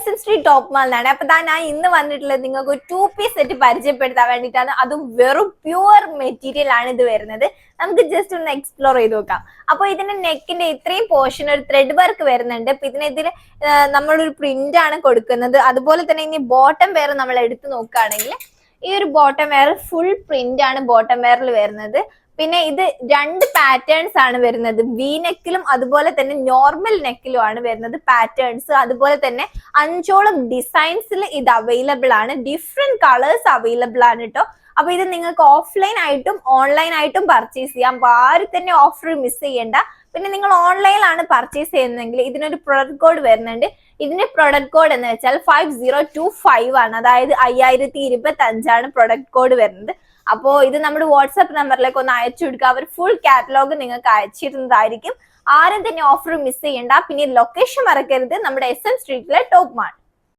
SM street top മാളിലാണ്. അപ്പൊ ഞാൻ ഇന്ന് വന്നിട്ടുള്ളത് നിങ്ങൾക്ക് ഒരു 2-piece സെറ്റ് പരിചയപ്പെടുത്താൻ വേണ്ടിയിട്ടാണ്. അതും വെറും പ്യുവർ മെറ്റീരിയൽ ആണ് ഇത് വരുന്നത്. നമുക്ക് ജസ്റ്റ് ഒന്ന് എക്സ്പ്ലോർ ചെയ്ത് നോക്കാം. അപ്പൊ ഇതിന്റെ നെക്കിന്റെ ഇത്രയും പോർഷൻ ഒരു ത്രെഡ് വർക്ക് വരുന്നുണ്ട്. അപ്പൊ ഇതിൽ നമ്മളൊരു പ്രിന്റ് ആണ് കൊടുക്കുന്നത്. അതുപോലെ തന്നെ ഇനി ബോട്ടം വെയർ നമ്മൾ എടുത്ത് നോക്കുകയാണെങ്കിൽ ഈ ഒരു ബോട്ടം വെയർ ഫുൾ പ്രിന്റ് ആണ് ബോട്ടം വെയറിൽ വരുന്നത്. പിന്നെ ഇത് 2 പാറ്റേൺസ് ആണ് വരുന്നത്. വി നെക്കിലും അതുപോലെ തന്നെ നോർമൽ നെക്കിലും ആണ് വരുന്നത് പാറ്റേൺസ്. അതുപോലെ തന്നെ 5ഓളം ഡിസൈൻസിൽ ഇത് അവൈലബിൾ ആണ്. ഡിഫറെന്റ് കളേഴ്സ് അവൈലബിൾ ആണ് കേട്ടോ. അപ്പൊ ഇത് നിങ്ങൾക്ക് ഓഫ്ലൈൻ ആയിട്ടും ഓൺലൈൻ ആയിട്ടും പർച്ചേസ് ചെയ്യാം. അപ്പൊ ആരും തന്നെ ഓഫർ മിസ് ചെയ്യണ്ട. പിന്നെ നിങ്ങൾ ഓൺലൈനിലാണ് പർച്ചേസ് ചെയ്യുന്നതെങ്കിൽ ഇതിനൊരു പ്രൊഡക്റ്റ് കോഡ് വരുന്നുണ്ട്. ഇതിന്റെ പ്രൊഡക്റ്റ് കോഡ് എന്ന് വെച്ചാൽ 5025 ആണ്. അതായത് 5025 ആണ് പ്രൊഡക്റ്റ് കോഡ് വരുന്നത്. അപ്പോ ഇത് നമ്മുടെ വാട്സ്ആപ്പ് നമ്പറിലേക്ക് ഒന്ന് അയച്ചു കൊടുക്കുക. അവർ ഫുൾ കാറ്റലോഗ് നിങ്ങൾക്ക് അയച്ചിരുന്നതായിരിക്കും. ആരും തന്നെ ഓഫർ മിസ് ചെയ്യണ്ട. പിന്നെ ലൊക്കേഷൻ മറക്കരുത്, നമ്മുടെ SM സ്ട്രീറ്റിലെ ടോപ്പ് മാൾ.